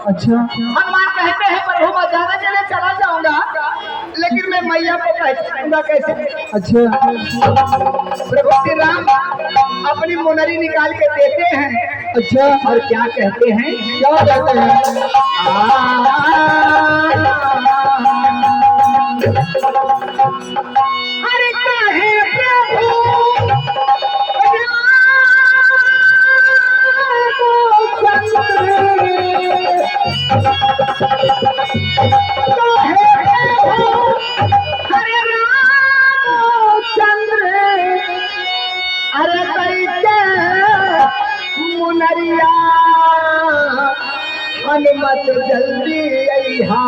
अच्छा हनुमान कहते हैं प्रभु मैं ज्यादा चले चला जाऊंगा, लेकिन मैं मैया को पहचानूंगा कैसे? अच्छा प्रभु श्री राम अपनी मुनरी निकाल के देते हैं। अच्छा और क्या कहते हैं? क्या कहते हैं? अरे कहे प्रभु अरे कैसे मुनरिया हनुमत जल्दी अइहा,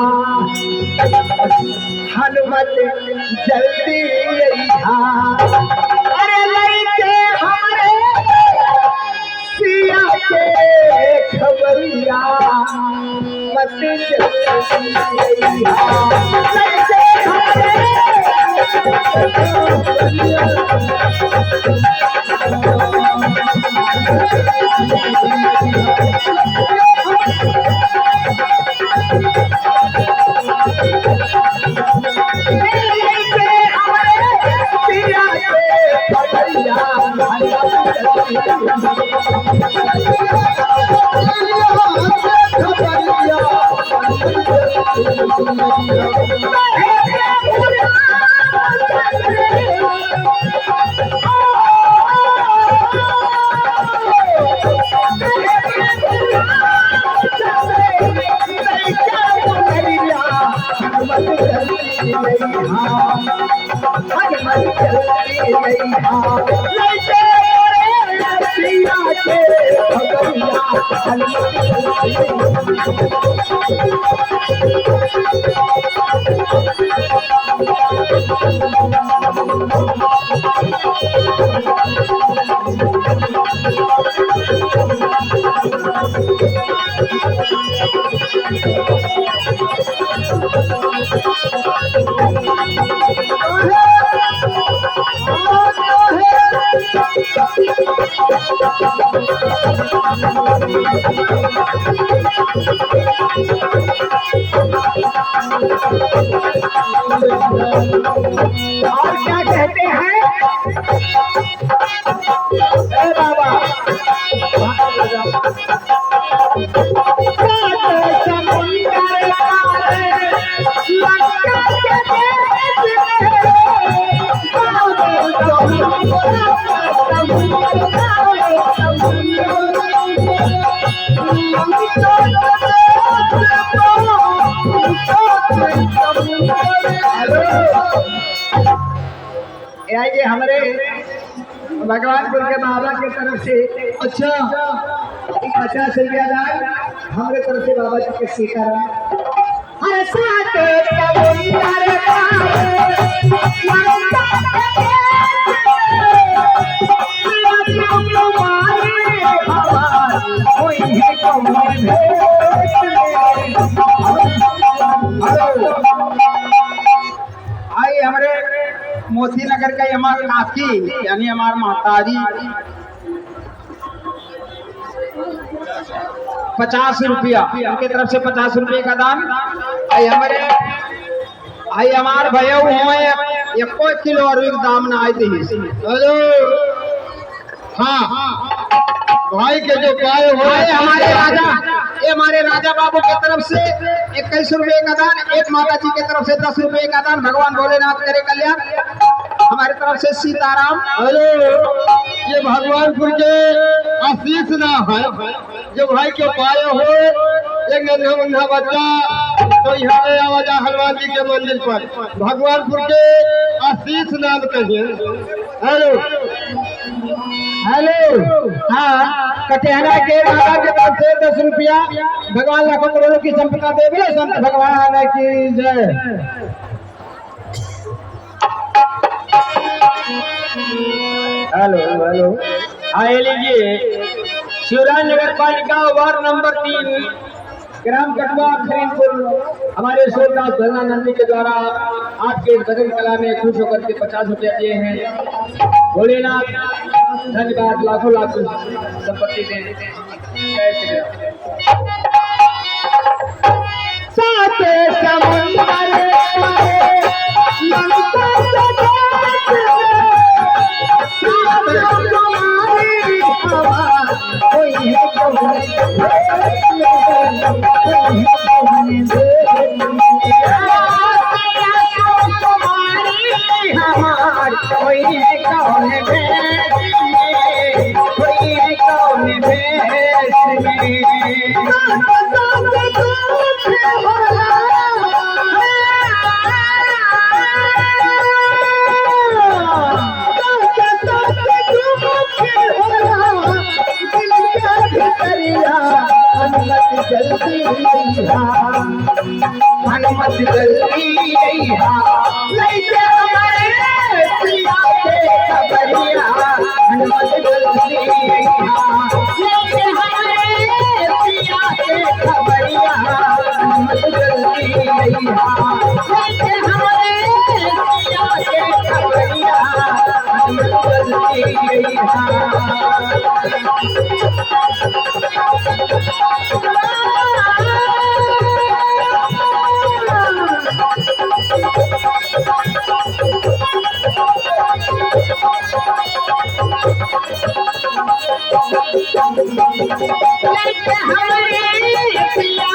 हनुमत जल्दी अइहा। अरे लइके हमरे सिया के खबरिया मत जल्दी अइहा, लइके और क्या कहते हैं? बाबा ये हमारे भगवानपुर के बाबा की तरफ से अच्छा 50 रुपया दान हमारे तरफ से बाबा जी के सीताराम। हर साथ आई हमारे मोती नगर का हमारे काकी यानी हमारे महतारी 50 रुपया उनके तरफ से 50 रुपये का दान। आई हमारे भैया हुए 1 किलो और एक दाम ना आए थे। हेलो हाँ भाई के जो पाए हुए हमारे राजा बाबू की तरफ से 21 रुपये का दान, एक माता जी की तरफ से 10 रुपये का दान। भगवान भोलेनाथ करे कल्याण। हमारे तरफ से सीताराम। हेलो ये भगवानपुर के आशीष ना है जो भाई के पाए हो एक नन्हा मुन्हा बच्चा तो यहाँ पे आवाजा हनुमान जी के मंदिर पर भगवानपुर के आशीष नाम कहिए। हेलो हेलो हाँ कटेहरा के बाबा के तरफ से 10 रुपया। भगवान लाखों करोड़ों की संपदा दे बोले संत भगवान की जय। हेलो आए लीजिए शिवराज नगर पालिका वार्ड नंबर 3 ग्राम कटवा खरीदपुर हमारे सोमनाथ धनानंदी के द्वारा आपके भजन कला में खुश होकर के 50 रुपया दिए हैं। भोलेनाथ धन्यवाद, लाखों लाखों संपत्ति दें। जय श्री राम। साथे समुंदर लंका कोई है हनुमत जल्दी लैके हमारे पिया के खबरिया हनुमत जल्दी लैके हमारे पिया के खबरिया हनुमत जल्दी लैके हमारे पिया के खबरिया हनुमत जल्दी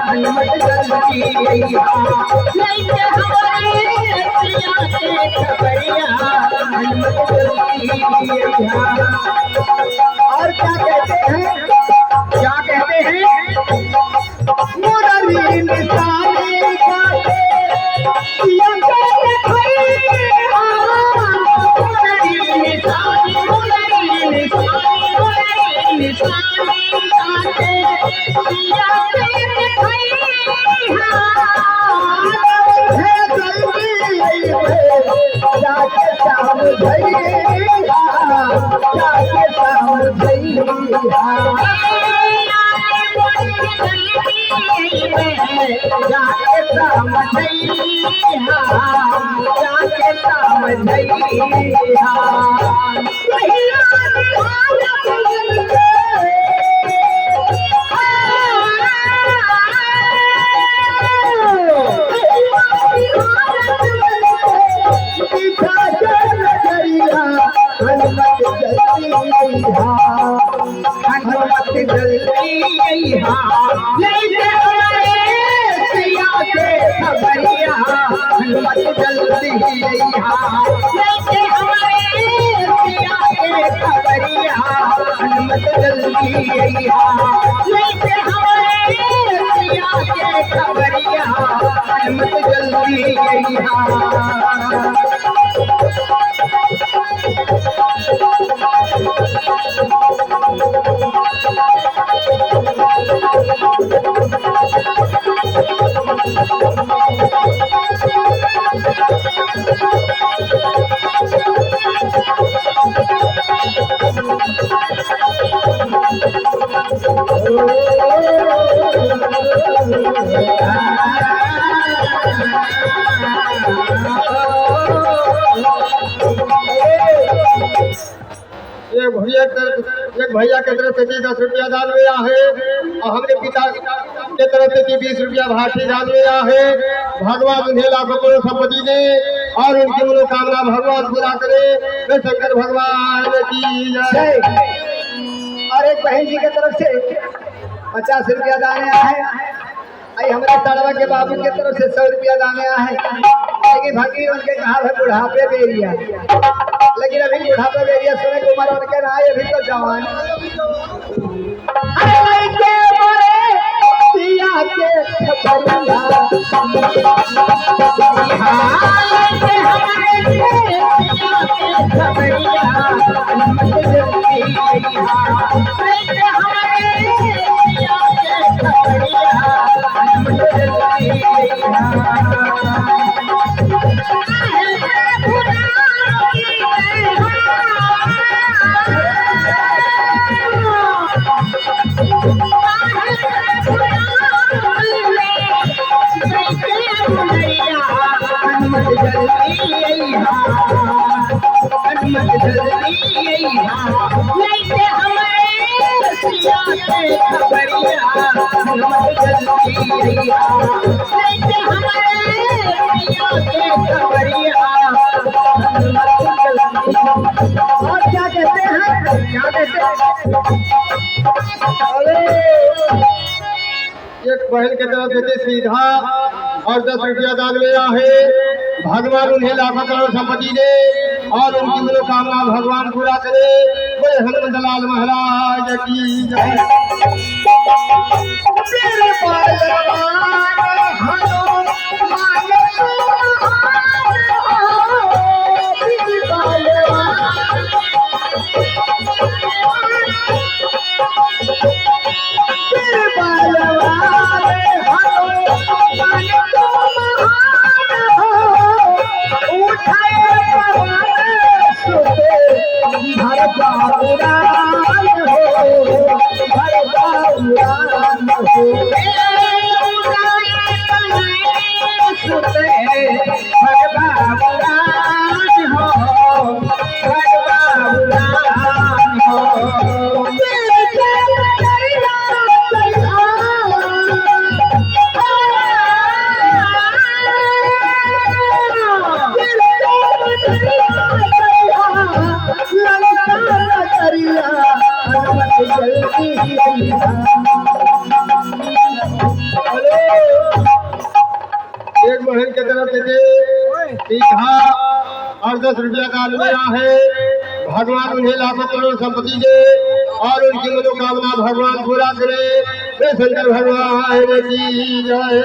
हनुमत जल्दी लैके हमारे पिया के खबरिया हनुमत जल्दी और क्या कहते हैं मुरारी निशानी काटे पिया के खैया मुरारी निशानी काटे पिया के जाके शाम भैया जाके शाम भैया जाके शाम भैया जाके शाम भैया हनुमत जल्दी लैके हमारे पिया के खबरिया हनुमत जल्दी लैके हमारे पिया के खबरिया हनुमत जल्दी लैके हमारे पिया के खबरिया हनुमत जल्दी एक भैया के तरफ से 10 रुपया दान हुआ है और हमने पिता के तरफ से 20 रुपया भाटी दान हुआ है। भगवान उन्हें लाखों करोड़ संपत्ति दे और उनकी मनोकामना भगवान पूरा करे। वे शंकर भगवान की जय। और एक बहन जी के तरफ से 50 रुपया दान आया है। आई हमारे तड़वा के बाबू के तरफ से 100 रुपया दान आया है। लेकिन भागी उनके कहा है बुढ़ापे बेरिया, लेकिन अभी बुढ़ापे बेरिया सुने को उम्र उनके ना अभी तो जवान हमारे और क्या कहते हैं, क्या कहते हैं? एक बहन के तरफ देते सीधा और 10 रुपया दान में आहे। भगवान उन्हें लाखों करोड़ संपत्ति दे और उनकी मनोकामना भगवान पूरा करे। बोले हनुमत लाल महाराज की जय। एक बहन के तरफ देते सीधा और 10 रुपया दान में आहे। भगवान उन्हें लाखों करोड़ संपत्ति दे और उनकी मनोकामना भगवान पूरा करे। वे शंकर भगवान की जय।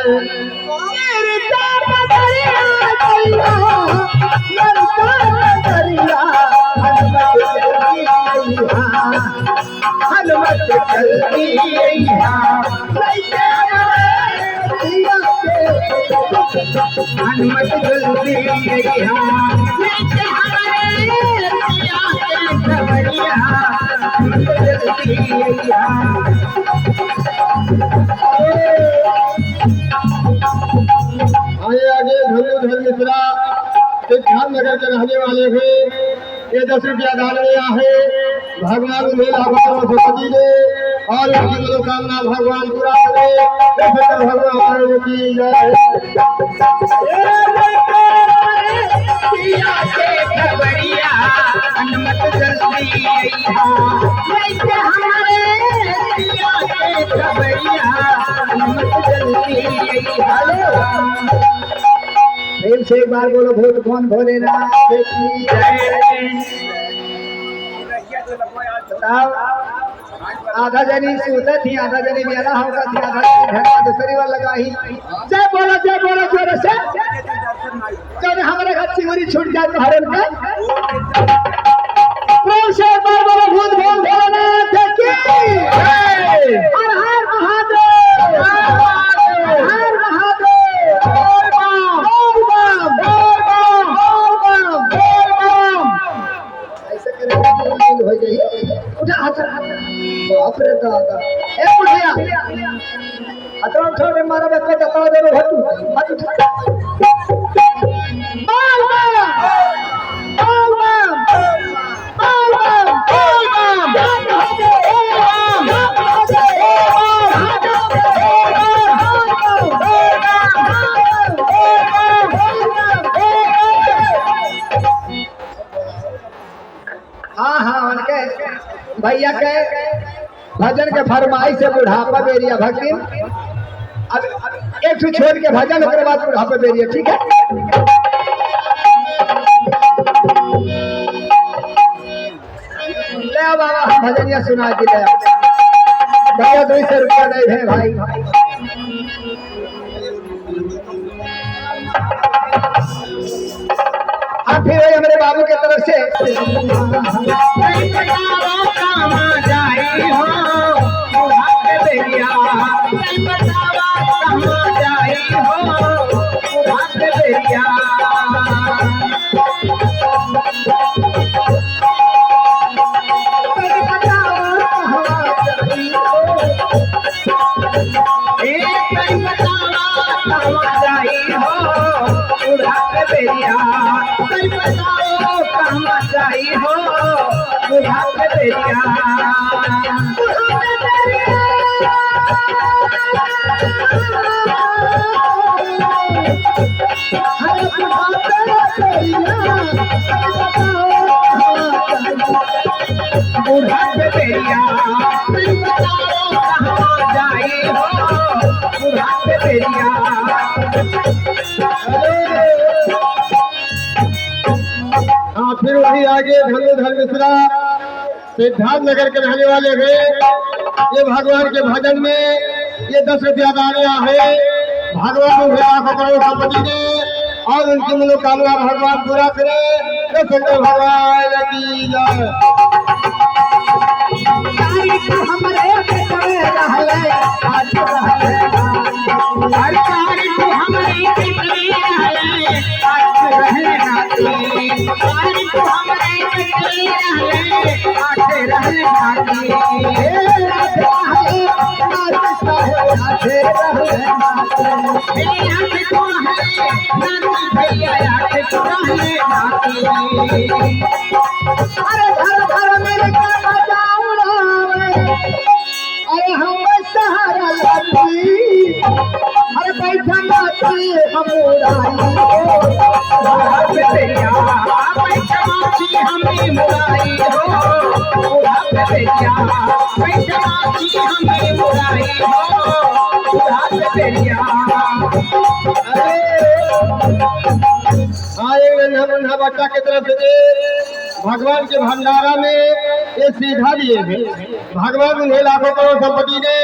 हनुमत जल्दी हनुमत जल्दी आगे आगे धनुधर मिश्रा नगर के रहने वाले हैं। ये 10 रुपया दान में आहे। भगवान उन्हें लाखों करोड़ संपत्ति दे और उनकी मनोकामना भगवान पूरा करे। भगवान की जय। हनुमत जल्दी प्रेम से एक बार बोलो भूत कौन भोलेनाथ की जय। आधा जनी सूता थी, आधा जनी मेरा होगा थी, आधा जनी घड़ा दूसरी वाला लगा ही। जय बोलो जोर से। जब हमारे घर चिंगुरी छूट जाए तो हरण का प्रेम से एक बार बोलो भूत कौन भोलेनाथ की जय। हर हर महादेव, हर महादेव। ऐसे करेंगे हो जाइए। उठा हाथ बाप रे दादा। ए बुढ़िया अतरा छोड़ मारा बच्चा दता दे हटू हाथ उठा। बाल बाल बाल बाल हाँ उनके भैया के भजन के फरमाइश से बुढ़ापा बेरिया भक्ति। अब एक ठो छोड़ के भजन के बाद बुढ़ापा बेरिया। ठीक है ले बाबा हम भजनिया सुना के ले भैया 200 रुपया दे है भाई। अब फिर हमारे बाबू के तरफ से हो बुढ़ापे तेरिया कहाँ जाई हो बुढ़ापे तेरिया। हाँ, फिर वही आगे धनुधर मिश्रा सिद्धार्थ नगर के रहने वाले हैं। ये भगवान के भजन में ये 10 रुपया दानिया है। भगवान उन्हें लाखों करोड़ संपत्ति दे और उनकी मनोकामना भगवान पूरा करे। तो शंकर भगवान की जय। अरे घर घर मेरे अरे हम सहारा लाती अरे बैठा लाती हम हमें मुराई हो हाँ, बच्चा की तरफ से भगवान के भंडारा में ये सीधा दिए थे। भगवान उन्हें लाखों करोड़ संपत्ति दे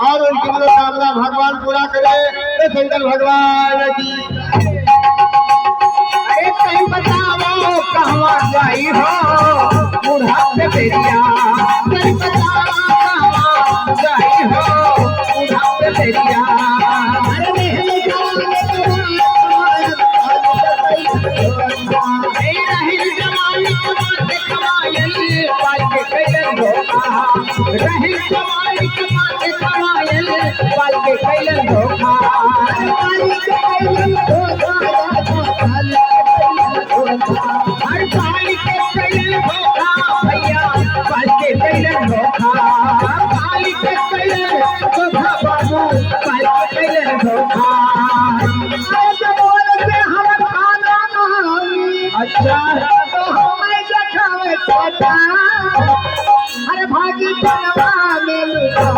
और उनकी मनोकामना भगवान पूरा करे। ये शंकर भगवान की। अरे कहीं बताओ कहवा गई हो बुढ़ापे तेरिया कहीं बताओ कहवा गई हो बुढ़ापे तेरिया। अच्छा तो हमें देखावे छोटा अरे भागी बनवा में लुकाई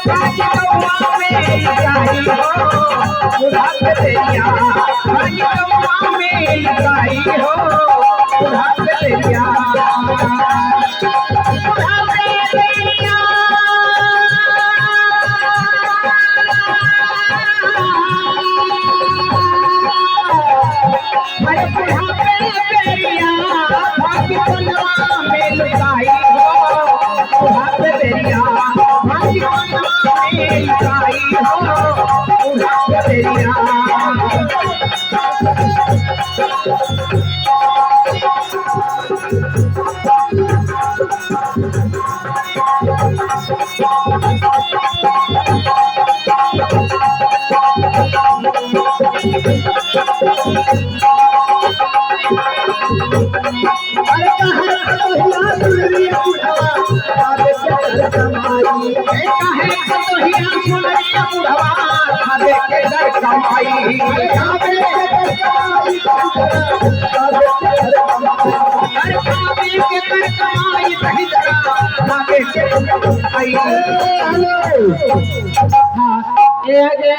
भागी बनवा में लुकाई हो बुढ़ापे तेरिया भागी बनवा में लुकाई हो बुढ़ापे तेरिया बुढ़ापे तेरिया। अरे बुढ़ापे तेरिया भागी बनवा में लुकाई हो बुढ़ापे तेरिया भागी बनवा में लुकाई हो बुढ़ापे तेरिया।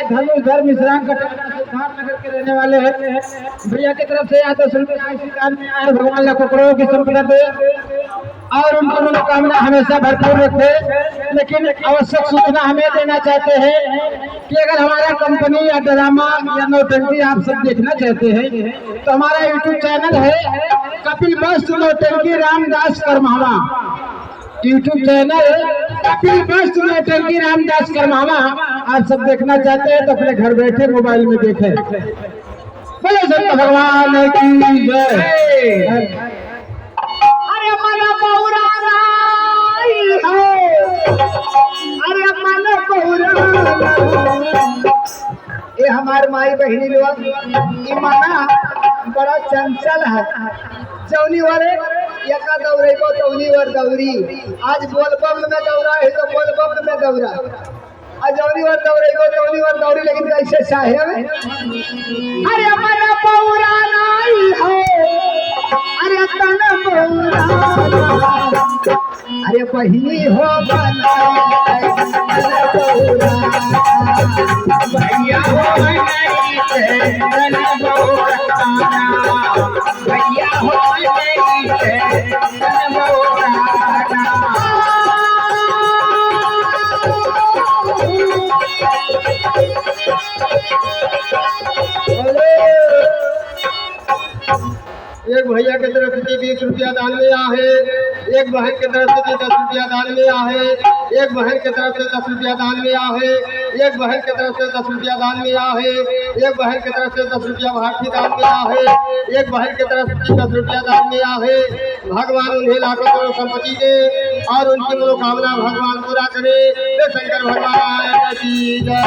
धनुधर मिश्रा सिद्धार्थ नगर के रहने वाले हैं। भैया की तरफ से यहाँ 10 रुपये आशीर्वाद में आए। भगवान लाखों करोड़ों की संपदा दे और उनकी मनोकामना हमेशा भरपूर रखे। लेकिन आवश्यक सूचना हमें देना चाहते हैं कि अगर हमारा कंपनी या ड्रामा या नौटंकी आप सब देखना चाहते हैं तो हमारा यूट्यूब चैनल है कपिल वस्त नौटंकी रामदास करमावा। यूट्यूब चैनल कपिल वस्त नौटंकी रामदास करमावा आप सब देखना चाहते हैं तो अपने घर बैठे मोबाइल में देखें। बोले संत भगवान की जय। अरे मन बहुरा अरे मन बहुरा ये हमारे माई बहनी लोग ये माना बड़ा चंचल है। जौनी वाले यका दौरे को तौनी वर दौरी आज बोलबम में दौरा है तो बोलबम में दौरा अजौरी और दौड़ेगो दौड़ी और दौड़ी लेकिन कैसे साहेब अरे मन पौरा नहीं है अरे तन पौरा अरे बहिनी हो भैया हो भैया हो एक भैया की तरफ से 20 रुपया दान में आहे, एक बहन की तरफ से 10 रुपया दान में आहे, एक बहन की तरफ से 10 रुपया दान में आहे, एक बहन की तरफ से 10 रुपया दान में आहे, एक बहन की तरफ से 10 रुपया भारतीय दान में आहे, एक बहन की तरफ से 10 रुपया दान में आहे। भगवान उन्हें लाखों करोड़ संपत्ति दे और उनकी मनोकामना भगवान पूरा करे। शंकर भगवान की जय।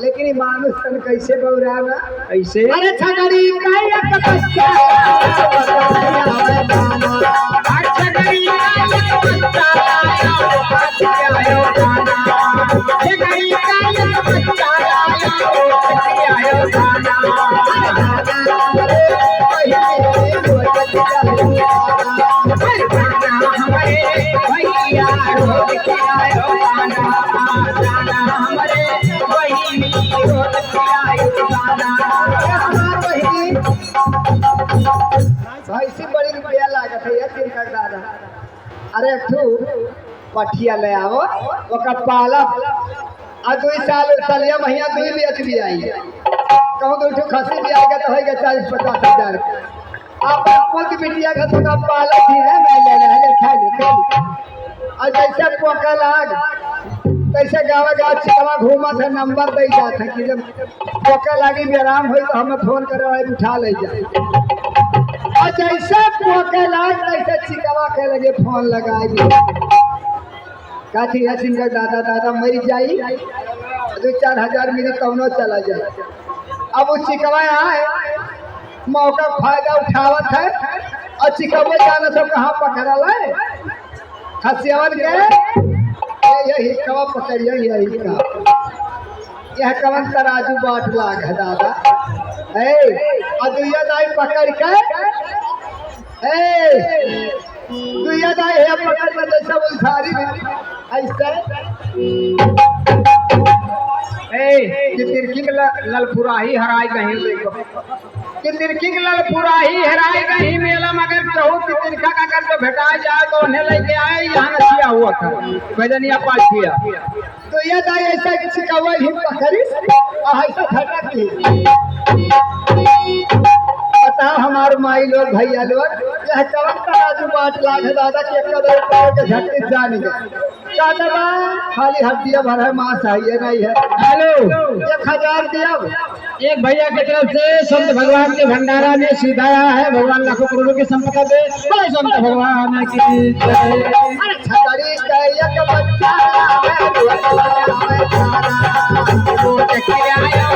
लेकिन मानुष तन कैसे बौराना ऐसे अरे छगड़ी भैंसी बड़ी रुपया लागत है तिनकर दादा अरे तू पठिया ले आवो ओकर पाला आ 2 साल सालिया महीना 2 बेच भी आई कहूँ तो खसी भी आएगा तो होगा 40-50 हजार आप आपको बिटिया का थोड़ा पाला भी है मैं ले ले खा ले और जैसे पोका लाग कैसे गाँव चिकवा घूमा था नंबर दे जाता कि जब पोका लागी व्यायाम हो तो हमें फोन करे उठा ले जाए और जैसे पोका लाग तैसे चिकवा के लगे फोन लगाई काठी है सिंगर दादा दादा मर जाई 2-4 हजार मेरी कौनो चला जाए। अब वो चिकवा आए मौका फायदा उठावत है और चिकवा जाना सब कहाँ पकड़ा है खसियावन के यही कवा पकड़िए यही का यह कवन तराजू बाट लाग है दादा ए दुइया दाई पकड़ के ए दुइया दाई है पकड़ के जैसा उल्थारी ऐसे ए तिरकी ललपुराही हराई कहीं देखो कि तिरकी ललपुराही हराई कहीं मेला मगर कहूँ कि तिरका का कर तो भेटा जाए तो उन्हें लेके आए यहाँ नसिया हुआ था भजनिया पाठिया तो ये दाई ऐसा चिकवा ही पकड़ी ऐसा झटक ली बताओ हमारे माई लोग भैया लोग यह कवन तराजू बाट लाग है दादा के कदर के झटके जाने गए दादा खाली हड्डियां भर है मांस है ये नहीं है। हेलो 1000 दिया एक भैया की तरफ से संत भगवान के भंडारा में सीधाया है भगवान लाखों करोड़ों की संपदा दे बोले संत भगवान की अरे छतरी एक बच्चा रोज खिलायो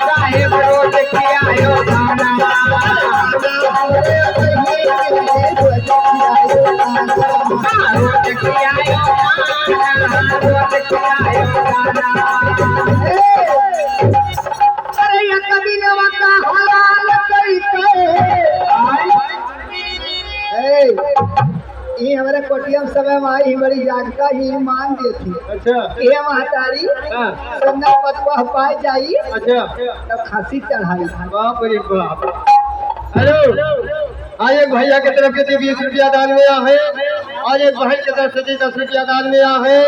साहेब रोज खिलायो हमारे कोटियम समय में आई बड़ी जागता ही मान देती। अच्छा ये महतारी सुंदर पतवा पाई जाई अच्छा तब खांसी चढ़ाई बाप रे बाप। हेलो आइए भैया की तरफ से 20 रुपया दान में है और एक बहन की तरफ से 10 रुपया दान दिया है,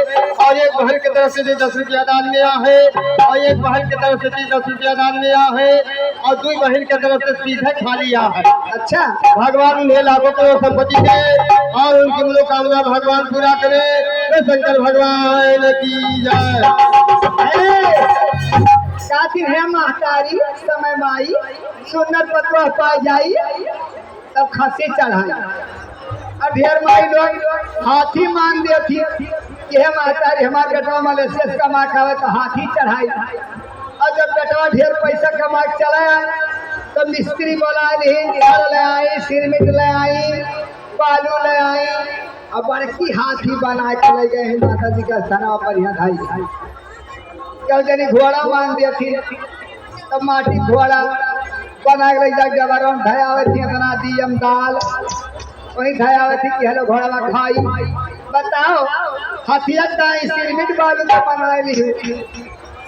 और एक बहन की तरफ से 10 रुपया दान दिया है, और एक बहन की तरफ से 10 रुपया दान दिया है, और 2 बहन की तरफ से सीधे खा लिया है। अच्छा, भगवान उन्हें लाखों करोड़ संपत्ति दे और उनकी मनोकामना भगवान पूरा करे। तो शंकर भगवान की जय। काफिर है महतारी समय माई सुन्नत पतवा पाई जाई तब खसी चढ़ाई। और ढेर माई लोग हाथी मान देती कि हे महतारी हमारे बेटवा मलेशिया से कमा खावे तो हाथी चढ़ाई। और जब बेटवा ढेर पैसा कमा के चलाया तो मिस्त्री बोला घर ले आई, सिरमिट ले आई, बालू ले आई, अब बड़की हाथी बना के ले गए हैं माता जी का स्थान पर यहाँ ढाई। कल जनी घोड़ा मान देती तब माटी घोड़ा बना के ले जबरन धयावे थी बना दियम दाल वही धयावे थी कि हेलो घोड़ा खाई। बताओ हथिया दाई सिरमिट बालू का बनाए ली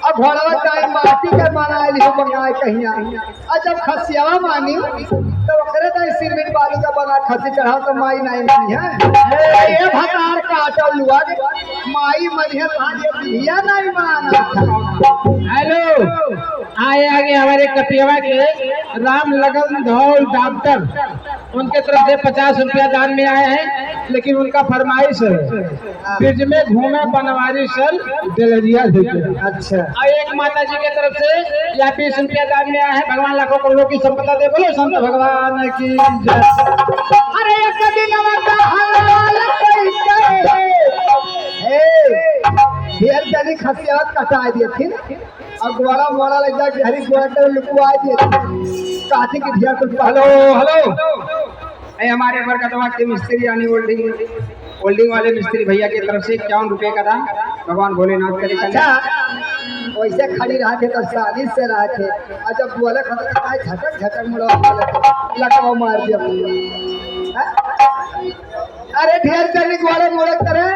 अब घोड़ा दाई माटी का बनाए ली बनाए कहीं। और जब खसियावा मानी तो ओकरे दाई सिरमिट बालू का बना खसी चढ़ाओ तो माई नहीं मानी है। ये भतार काटल लुआ माई मनिया दिया नहीं माना। हेलो, आए आगे हमारे कटियावा के राम लगन धौल डॉक्टर, उनके तरफ से 50 रुपया दान में आए हैं, लेकिन उनका फरमाइश है ब्रिज में घूमे बनवारी सर डलेरिया देते। अच्छा, और एक माता जी के तरफ से या 20 रुपया दान में आए हैं। भगवान लाखों करोड़ों की संपदा दे, बोलो संत भगवान की जय। अरे एक दिन ढेर जनी खसिया कटा दिए थे और गोड़ा मोड़ा लग जाके हरी गोड़ा कर लुकवा दिए काठी के ढेर कुछ। हेलो हेलो, हमारे बरकतवा के मिस्त्री यानी होल्डिंग वाले मिस्त्री भैया की तरफ से 51 रुपए का दान भगवान भोलेनाथ करे। अच्छा, वैसे खड़ी रहा थे तो शादी से रहा थे और जब बोले झटक झटक मुड़ा लटवा मार दिया। अरे ढेर जनी गोड़ा मोड़ा करे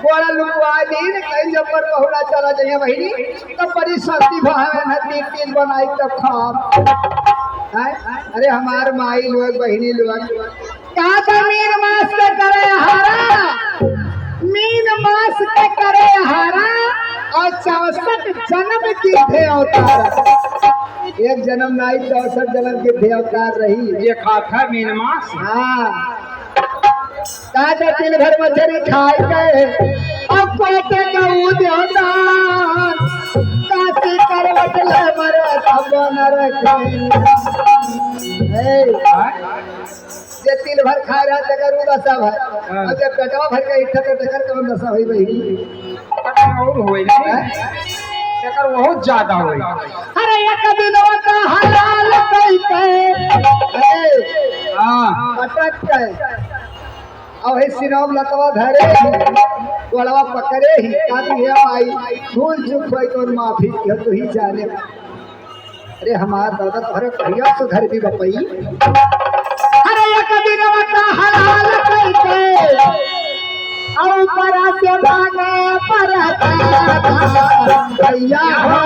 गोड़ा लुकवा दी कहीं जब पर बहुड़ा चला जाइए बहिनी तो बड़ी सस्ती भावे न 3 बनाई तब खाम। अरे हमार माई लोग बहिनी लोग का मीन मास के करे हारा, मीन मास के करे हारा और 64 जन्म की थे अवतार। एक जन्म नहीं 64 जन्म की थे अवतार रही। ये खाता मीन मास। हाँ, काटा तिल भर मछली खाई गए अब कोटे का उद्यान काटी करवट ले मरे तब न रखे। जे तिल भर खा रहा तकर उ दशा भर और जब पेटवा भर के इठा तो तकर कौन दशा होई बहिनी और होई नहीं तकर बहुत ज्यादा होई। अरे एक दिनवा का हलाल कई के हां अटक के अब हे सिनम लतवा धरे गोड़वा पकड़े ही काती है माई भूल चूक होई तो माफी के तो ही जाने। अरे हमार दादा तोहरे कहिया सुधर भी बपई। अरे एक दिनवा का हलाल कई के और परा से भागे परता भैया हो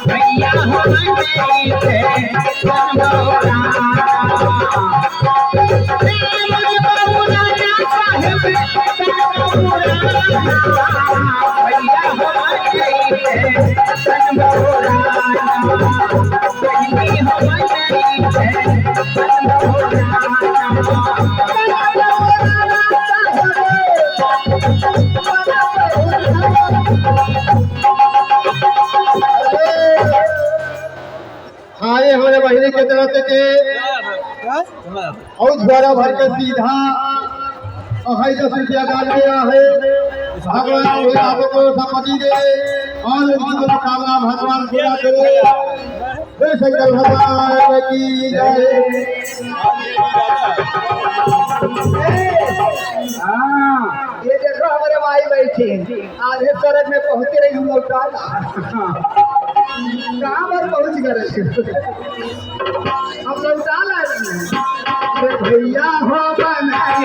भैया आए हमारे बहिनी के तरफ से और घोड़ा भर के सीधा 10 रुपया दान दिया है। भगवान उन्हें आपको संपत्ति दे और उनकी मनोकामना भगवान पूरा करे। जय शंकर भगवान की जय। ये देखो हमारे माई बैठी आधे सड़क में पहुंचे रही हम लोग कहाँ पर पहुंच गए हम लोग भैया हो बनाए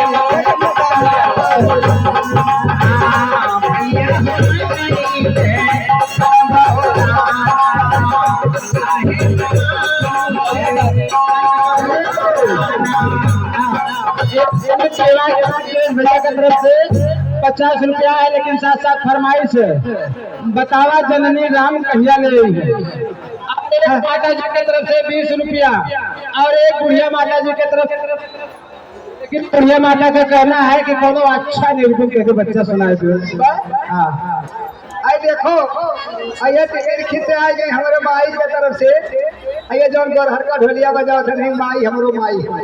सेवा के भैया की तरफ से 50 रुपया है, लेकिन साथ साथ फरमाइश है, बतावा जननी राम कहिया ले आई है। अब मेरे माता जी की तरफ से 20 रुपया और एक बुढ़िया माता जी की तरफ, लेकिन बुढ़िया माता का कहना है कि कोनो अच्छा निर्गुण कह के बच्चा सुनाए। हाँ आई देखो, आइए टिकट खींचे आ गई हमारे माई के तरफ से। आइए जौन गोरहर का ढोलिया बजाओ थे, नहीं माई हमरो माई है।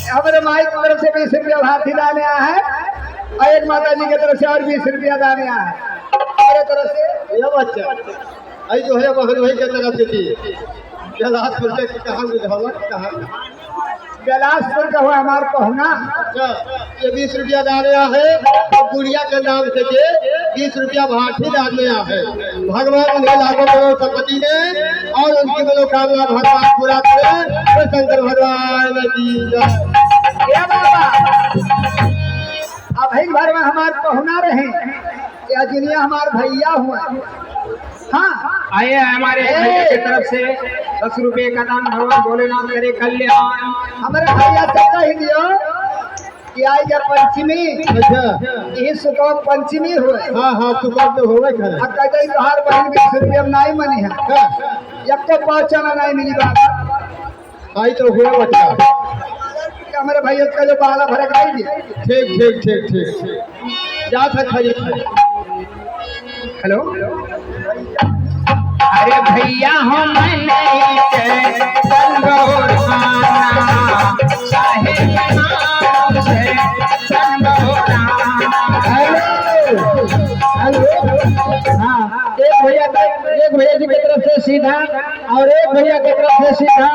हमारे माई की तरफ से 20 रुपया भारती दान आया है, और एक माता जी की तरफ से और 20 रुपया दान आया है। हमारे तरफ से ये बच्चा आई जो है बहन भाई के तरफ से थी जलासपुर से कहाँ मिला कहाँ बिलासपुर का हुआ हमारे पहुना। ये 20 रुपया दान आया है और गुड़िया के नाम से के 20 रुपया भाठी दान आया है। भगवान उन्हें लाखों करोड़ संपत्ति दे और उनकी मनोकामना भगवान पूरा करे। तो शंकर भगवान की जय। ये बाबा अब भर में हमारे पहुना रहे या दुनिया हमारे भैया हुआ। हाँ आइए हमारे भैया की तरफ से 10 रुपये का दान भगवान भोलेनाथ करे कल्याण। हमारे भैया से कह दियो कि आई जब पंचमी अच्छा इस सुखो पंचमी हुए। हाँ हाँ तू बात तो होगा खैर। अब कहते हैं तोहार बहन 20 रुपये में नहीं मनी है, जब तो 5 आना नहीं मिली बाबा। आई तो हुआ बच्चा। हमारे भैया का जो बाला भरे गाई दिया। ठीक ठीक ठीक ठीक जा सकता है। हेलो अरे भैया हो मैंने के संगोराना साहेब नाम से संगोराना। हेलो हाँ, एक भैया जी की तरफ से सीधा और एक भैया की तरफ से सीधा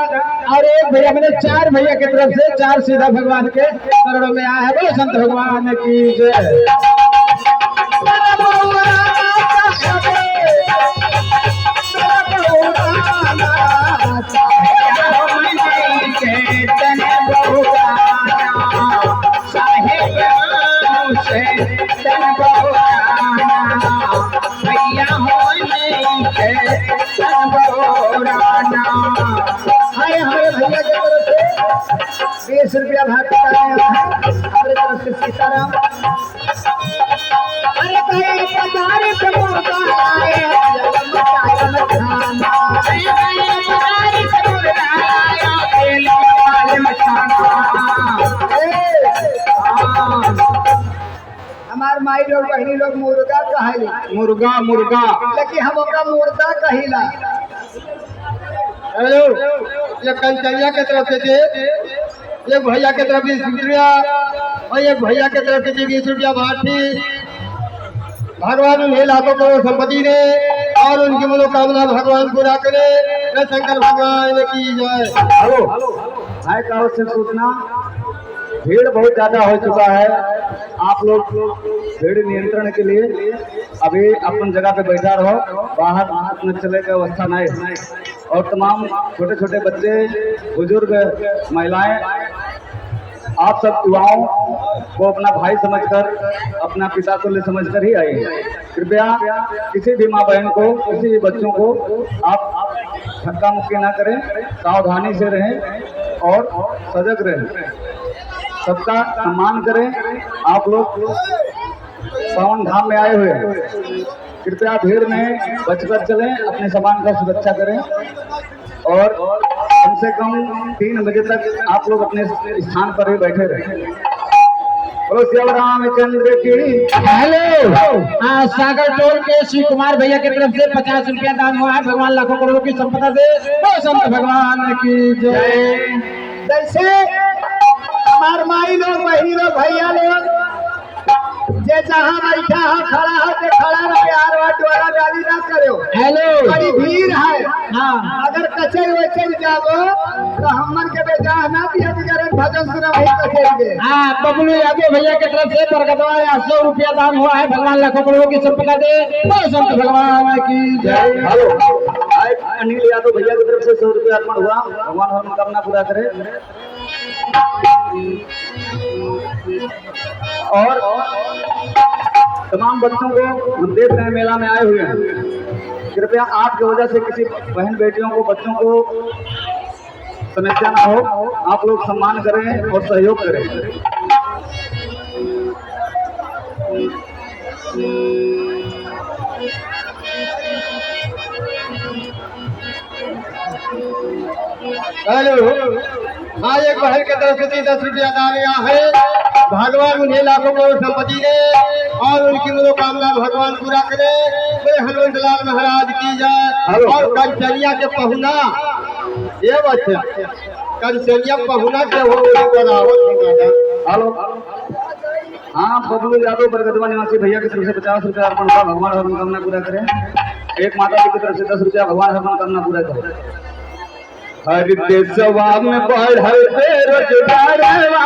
और एक भैया मैंने 4 भैया की तरफ से 4 सीधा भगवान के चरणों में आया है। बोलो संत भगवान की जय। हमारे भैया की तरफ से 20 रुपया भाग हमारे तरफ से सीताराम। अरे कहीं पधारे से मुर्गा आए हमार माई लोग बहनी लोग मुर्गा कहली। मुर्गा मुर्गा लेकिन हम ओकरा मुर्गा कहिला। हेलो ये कंचनिया के तरफ से थे, एक भैया के तरफ 20 रुपया और एक भैया के तरफ से 20 रुपया भाठी। भगवान उन्हें लाखों करोड़ संपत्ति दे और उनकी मनोकामना भगवान पूरा करे। जय शंकर भगवान की जय। हेलो भाई का से सूचना, भीड़ बहुत ज्यादा हो चुका है। आप लोग भीड़ नियंत्रण के लिए अभी अपन जगह पे बैठा रहो, बाहर न चले का अवस्था नहीं। और तमाम छोटे छोटे बच्चे, बुजुर्ग, महिलाएं, आप सब युवाओं को अपना भाई समझकर, अपना पिता तुल्य समझकर ही आए। कृपया किसी भी माँ बहन को, किसी भी बच्चों को आप धक्का मुक्की ना करें, सावधानी से रहें और सजग रहें, सबका सम्मान करें। आप लोग पावन धाम में आए हुए हैं, कृपया भीड़ में बचकर चलें, अपने सामान का सुरक्षा करें और कम से कम 3 बजे तक आप लोग अपने स्थान पर ही बैठे रहें। बोलो श्री रामचंद्र की। हेलो हाँ, सागर टोल के श्री कुमार भैया की तरफ से 50 रुपया दान हुआ है। भगवान लाखों करोड़ों की संपदा दे। वो संत भगवान की जय। जैसे हमार माई लोग, बहनी लोग, भैया लोग जे जहाँ बैठा हो, खड़ा हो के खड़ा रहो, प्यार द्वारा गाली ना करो। हेलो बड़ी भीड़ है। हाँ अगर कचर वचर जाबो तो हमन के बेटा ना दिया जगह भजन सुना वही कचर के। हाँ, बबलू यादव भैया की तरफ से बरकतवा 100 रुपया दान हुआ है। भगवान लाखों करोड़ों की संपदा दे। वो संत भगवान की जय। हेलो अनिल यादव भैया की तरफ से 100 रुपया अर्पण हुआ। भगवान हर मनोकामना पूरा करे। और तमाम बच्चों को हम देख रहे हैं मेला में आए हुए हैं। कृपया आपकी वजह से किसी बहन बेटियों को, बच्चों को समस्या ना हो, आप लोग सम्मान करें और सहयोग करें। हेलो, हाँ एक बहन की तरफ से 10 रुपया दान आया है। भगवान उन्हें लाखों करोड़ संपत्ति दे और उनकी मनोकामना भगवान पूरा करे। बोले हनुमंत लाल महाराज की जय। और कंचनिया के पहुना ये बच्चे कंचनिया पहुना के हो हेलो, हाँ बबलू यादव बरगदवा निवासी भैया की तरफ से 50 रुपया अर्पण हुआ। भगवान हर मनोकामना पूरा करें। एक माता जी की तरफ से 10 रुपया। भगवान हर मनोकामना पूरा करें। हर देशवा में बढ़ल बेरोजगारवा